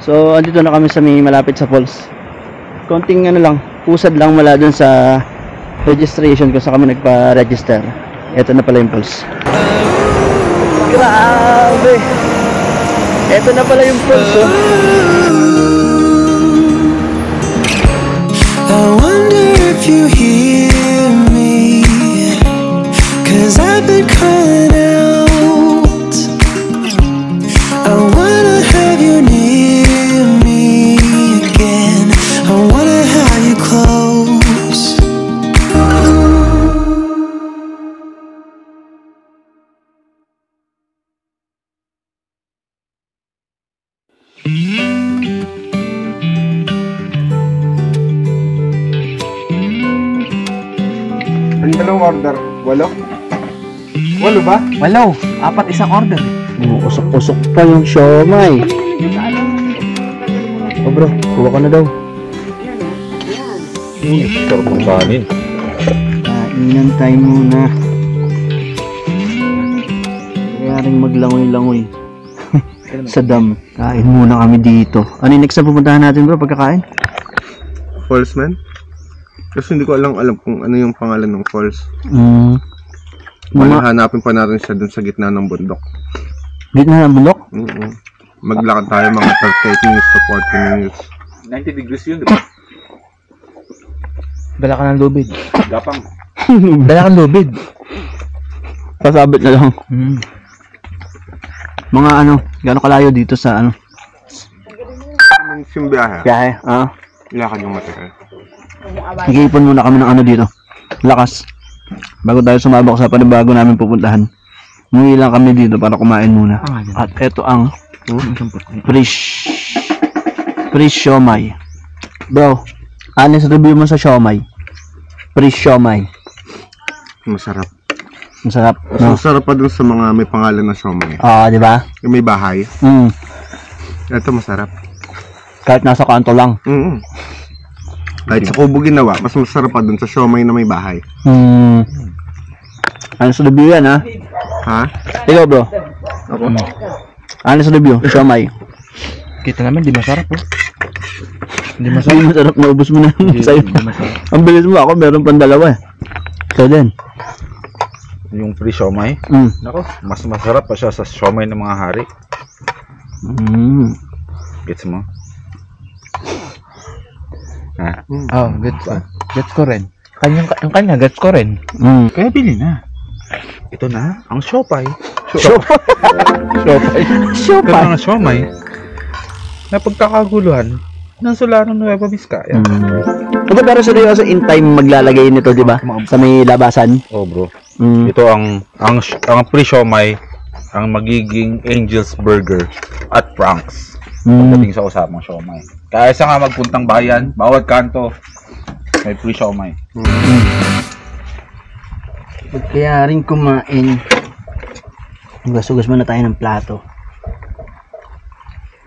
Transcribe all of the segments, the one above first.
So, andito na kami sa may malapit sa falls. Konting ano lang, pusad lang mula dun sa registration kung saan kami nagpa-register. Ito na pala yung falls. Grabe! Ito na pala yung falls, oh. I wonder if you hear me, 'cause I've been crying out. I wanna have you near me again. I wanna have you close. Anong order? 8? 8 ba? 8, 4 isang order. Usok-usok pa yung siomay. Oh bro, kuha ka na daw. Sarap ng kanin. Kain tayo muna. Kaya rin maglangoy-langoy sa dam. Kain muna kami dito. Ano yung next na pupuntahan natin bro pagkakain? Falls man? Kasi hindi ko alam kung ano yung pangalan ng falls. Hanapin pa natin siya dun sa gitna ng bundok. Gitna ng bundok? Maglakad tayo mga 38 minutes to 40 minutes. 90 degrees yun, di ba? Dala ka ng lubid. Gapang. Dala ka ng lubid. Pasabit na lang. Mga ano, gano'ng kalayo dito sa ano? Yung biyahe. Biyahe, Lakad yung matagal. Nag-iipon muna kami ng ano dito. Lakas. Bago tayo sumabak sa panibago namin pupuntahan. Umuwi lang kami dito para kumain muna. At eto ang fish siomay. Bro, honest review mo sa siomay. Fish siomay. Masarap. Masarap. Mas masarap pa dun sa mga may pangalan na siomay. Di ba? Yung may bahay. Ito masarap. Kahit nasa kanto lang. Kahit sa kubo ginawa, mas masarap pa dun sa siomay na may bahay. Honest review yan, ha? Ha? Ikaw, bro. Ako? Honest review, siomay. Kita naman, di masarap oh. Hindi Hindi masarap. masarap, naubos mo na sa'yo. Ang bilis mo, ako meron pang dalawa eh. So din. Yung free siomay. Nako, mas masarap pa siya sa siomay ng mga hari. Gets mo? Oh, gets ko. Gets ko rin. Ang kanya, gets ko rin. Kaya bili na. Ito na, ang siopay. Siopay. Ito na ang siomay. Na pagkakaguluhan ng Solano Nueva Vizcaya. Okay, pero seryoso in time maglalagay nito, di ba? Sa may labasan. Oh bro. Ito ang free siomay ang magiging Angel's Burger at Frank's. Pagdating sa usapang siomay. Kaya sa nga magpuntang bayan, bawat kanto may free siomay. Kaya rin kumain. Hugas-hugas muna tayo ng plato.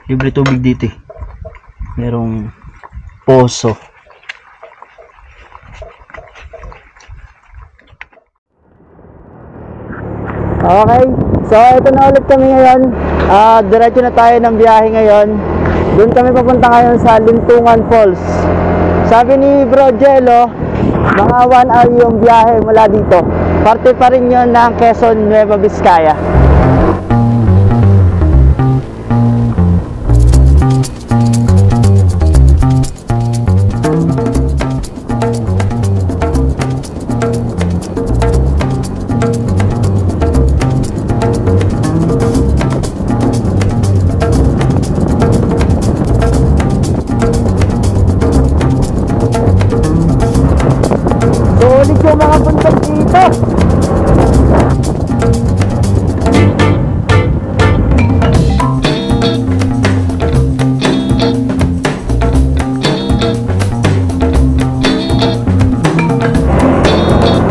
Libre tubig dito eh. Merong poso. Okay, so ito na ulit kami ngayon. Diretso na tayo ng biyahe ngayon. Doon kami papunta ngayon sa Lintungan Falls. Sabi ni Bro Jello, mga 1 hour yung biyahe mula dito. Parte pa rin yun ng Quezon, Nueva Vizcaya. Sulit yung mga bundok dito.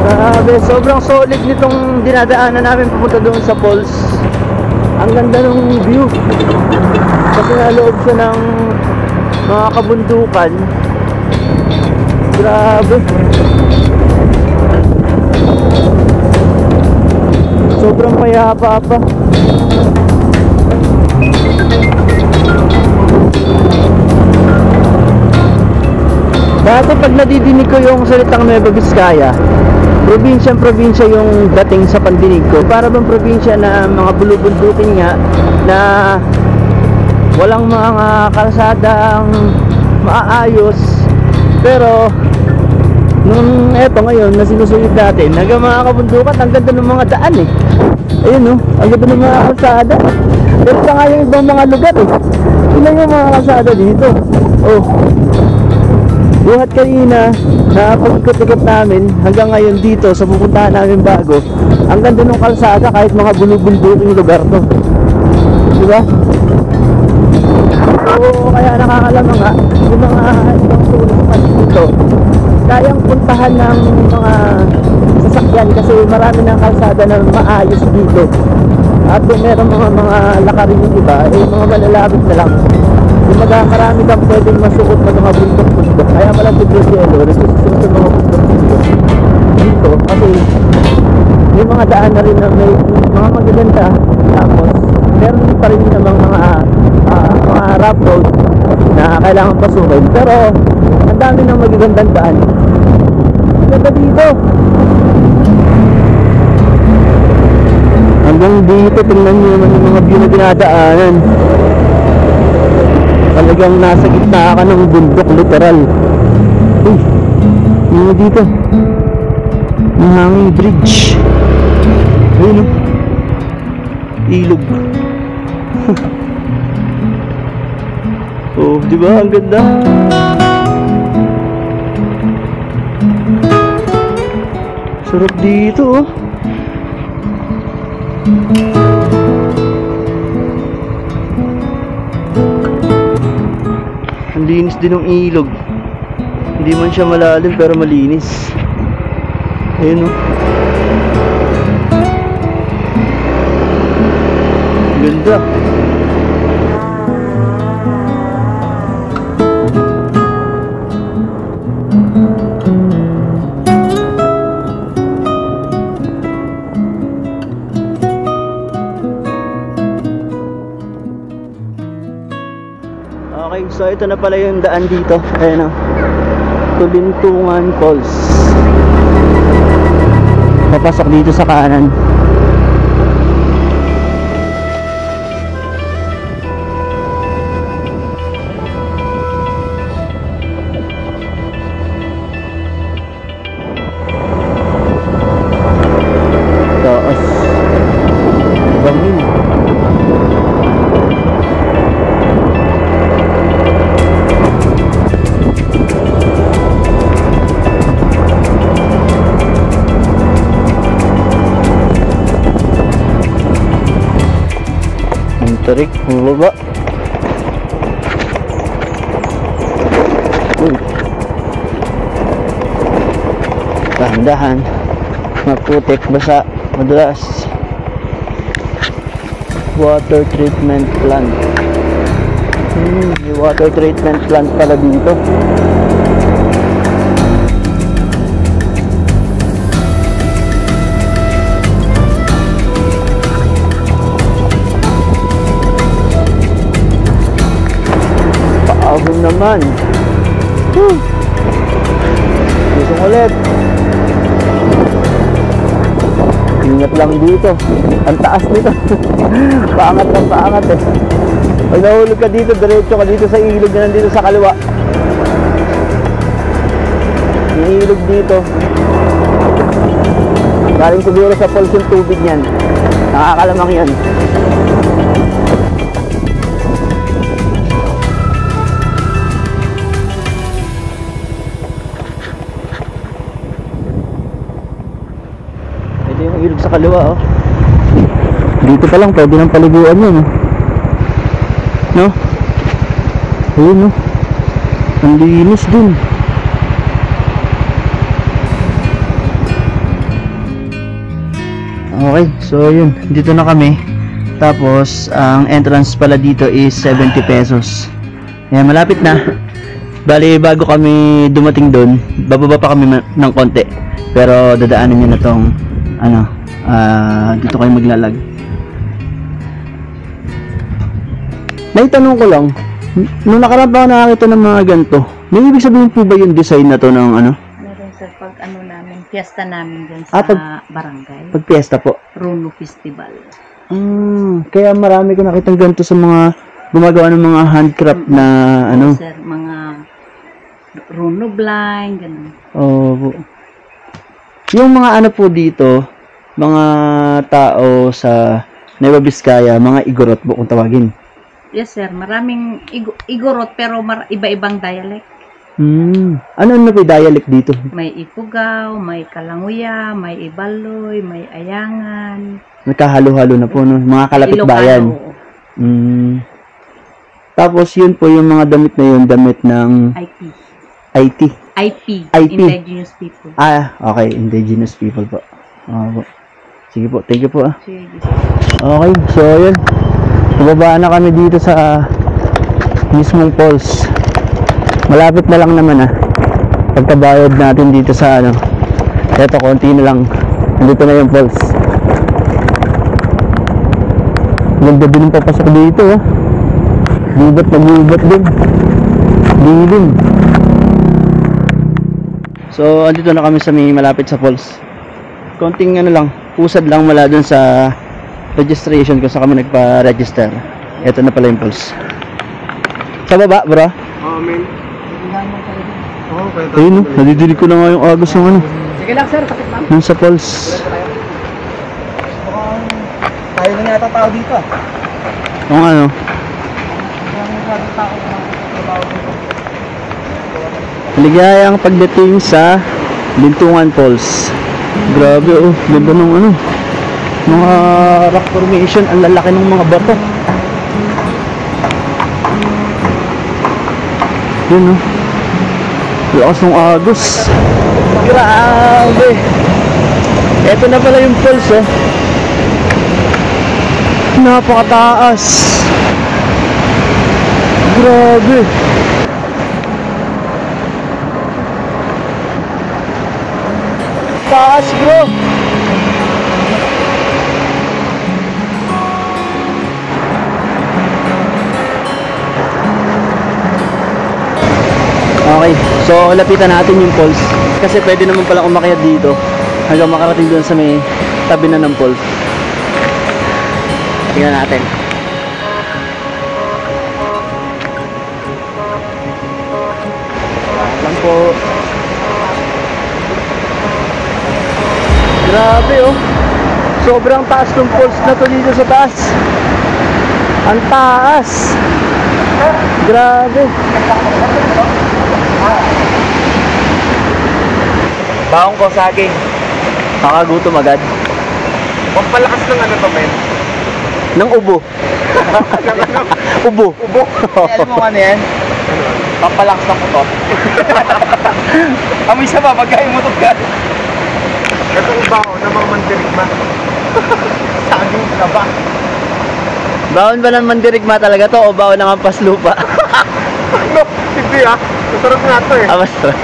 Grabe, sobrang solid nitong dinadaanan namin pupunta doon sa falls. Ang ganda ng view. Kasi naloob siya ng mga kabundukan. Grabe. Sobrang payapa pa. Dati pag nadidinig ko yung salitang Nueva Vizcaya, probinsya yung dating sa pandinig ko. Para bang probinsya na mga bulubundukin nga na walang mga kalsadang maayos. Pero nung eto ngayon na sinusulit natin, hanggang mga kabundukan, ang ganda ng mga daan eh. Ayun no, ang ganda ng mga kalsada. Pero pa nga yung ibang mga lugar eh. Ilan yung mga kalsada dito? Oh, buhat kanina na pag-ikot-ikot namin hanggang ngayon dito sa pupuntahan namin bago, ang ganda ng kalsada kahit mga bulubunduking lugar to, diba? So kaya nakakalamang nga yung mga ibang turistas dito kayang puntahan ng mga sasakyan kasi marami ng kalsada na maayos dito. At kung meron mga lakarin yung iba, mga malalapit na lang. Yung marami kang pwedeng masuot na mga bundok-bundok. Kaya malapit yung cielo, resusisyon sa mga bundok-bundok dito. Kasi may mga daan na rin na may mga magaganda. Tapos, meron pa rin namang mga rough road na kailangan pasukin. Pero, ang dami ng magagandang daan. Ganda dito. Hanggang dito, tingnan nyo naman yung mga view na dinadaanan. Talagang nasa gitna ka ng bundok, literal. Uy, yung dito yung hanging bridge. Ayun o, ilog. Oh, diba? Ang ganda. Sarap dito oh. Ang linis din ng ilog. Hindi man siya malalim pero malinis. Ayun oh. Ganda. Okay, so ito na pala yung daan dito. Ayan o. Tulintungan Falls. Papasok dito sa kanan. Taas. Bangin. Tarik, baba. Dahan-dahan. Maputik, basa, madulas. Water treatment plant. May water treatment plant pala dito. Paahon naman. Lusong ulit. Ingat lang dito. Ang taas nito. Paangat lang paangat eh. Pag nahulog ka dito, diretso ka dito sa ilog na nandito sa kaliwa. Yung ilog dito. Galing siguro sa falls yung tubig niyan. Nakakalamang yan. Ito yung ilog sa kaliwa oh. Dito pa lang pwede ng paliguan yun no? Ayun no. Ang linis din. Okay, so yun, dito na kami. Tapos ang entrance pala dito is 70 pesos. Ayan, malapit na. Bali, bago kami dumating doon, bababa pa kami ng konti. Pero dadaanan nyo na tong dito kayo maglalag. May tanong ko lang, nung nakaraan pa ako nakakita ng mga ganito, May ibig sabihin po ba yung design na to ng ano? Meron sir, pag ano namin, fiesta namin dyan sa barangay. Pag piyesta po? Runo Festival. Kaya marami ko nakitang ganito sa mga gumagawa ng mga handcraft na ano. Sir, mga Runo blind, ganun. Oh, yung mga ano po dito, mga tao sa Nueva Vizcaya, mga igorot po kung tawagin. Yes sir, maraming igorot pero iba-ibang dialect. Ano na po yung dialect dito? May Ifugao, may Kalanguya, may Ibaloy, may Ayangan. Nagkahalo-halo na po, no? Mga kalapit bayan. Ilocano. Tapos yun po yung mga damit na yun, damit ng IP. IP. Indigenous people. Okay, indigenous people po. Po. Sige po, thank you po. Sige. Okay, so yun. Nababaan na kami dito sa mismong falls. Malapit na lang naman pagkabayad natin dito sa ano. Eto, konti na lang. Nandito na yung falls. Ganda din yung papasok dito Gubat na gubat din. Dilim. So, andito na kami sa may malapit sa falls. Konting ano lang, pusad lang mula dun sa registration kung saan kami nagpa-register. Ito na pala yung falls. Sa baba, bro? Amen. Okay. Ayun, nadidinig ko na nga yung agos ng ano. Sige lang sir, kapit lang. Yung sa falls. Tayo na yata tao dito. Yung ano. Ligayang pagdating sa Lintungan Falls. Grabe ganda ng ano. Mga rock formation, ang lalaki ng mga bato. Yun lakas ng agos. Grabe. Eto na pala yung falls napakataas. Grabe. Taas bro. Okay, so lapitan natin yung falls kasi pwede naman pala umakyat dito hanggang makarating doon sa may tabi na ng falls. Tingnan natin. Lang po. Grabe sobrang taas ng falls na to dito sa taas. Ang taas. Grabe. Baong ko saging. Kakagutom agad. Pampalakas ng ano to, men? Ng ubo. Ubo. Ubo. Alam mo ano yan? Pampalakas ng putot. Amoy siya ba? Pagkain mo ito ka. Ito yung bao na mga mandirigma. Saging na ba? Baon ba ng mandirigma talaga to o baon ng ampas lupa? Ano? Hindi masarap nga ito Masarap.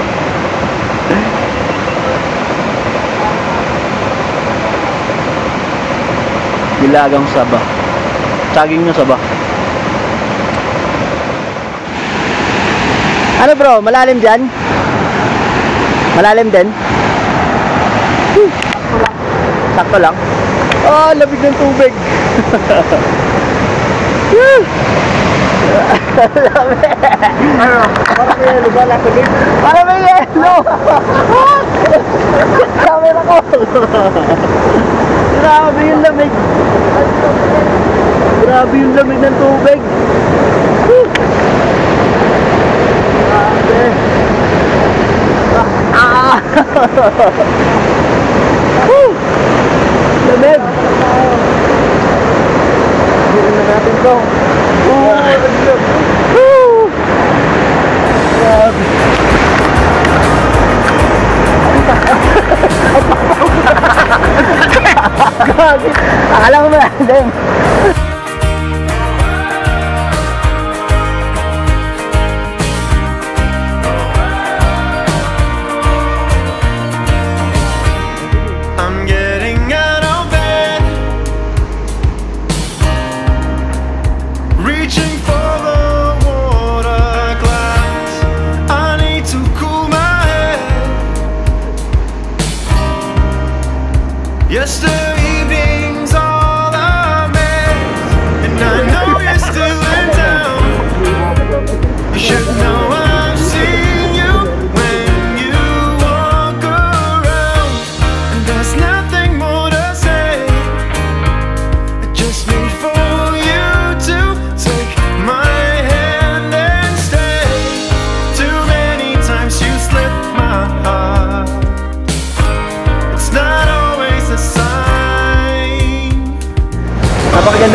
Dilagang saba. Saging na saba. Ano bro, malalim dyan? Malalim din? Sakto lang. Lamig ng tubig. Ano? Parang may yelo ba? Lakulig? Para may yelo! Camera ko! Grabe yung lamig! Grabe yung lamig ng tubig! Grabe! Lamig! Hindi na natin to. Grabe! Grabe! Akala mo na din. I'm getting out of bed, reaching for the water glass. I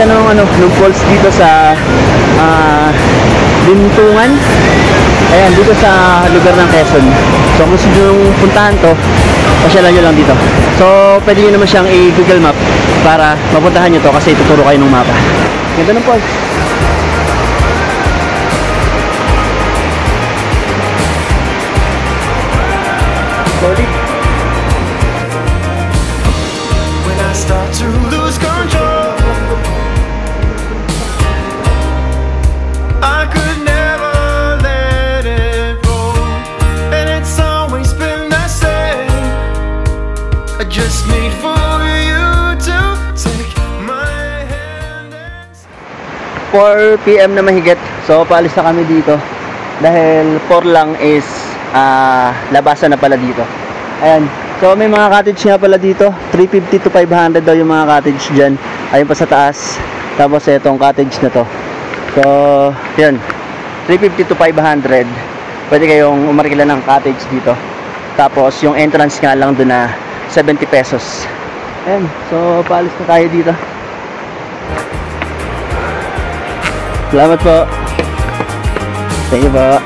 ganda nung falls dito sa Bintungan. Ayan, dito sa lugar ng Quezon. So kung gusto nyo puntahan to, pasyalan nyo lang dito. So pwede nyo naman siyang i-Google Map para mapuntahan nyo to kasi ituturo kayo ng mapa. Ganda ng falls. Solid. When I start to lose control, I could never let it go, and it's always been the same. I just need for you to take my hand and 4 PM na mahigit. So paalis na kami dito dahil 4 lang is labasan na pala dito. Ayan. So may mga cottage nga pala dito. 350 to 500 daw yung mga cottage dyan. Ayun pa sa taas. Tapos itong cottage na to. So yun, 350 to 500. Pwede kayong umarkila ng cottage dito. Tapos yung entrance nga lang doon na 70 pesos. Ayan. So paalis na tayo dito. Salamat po. Thank you po.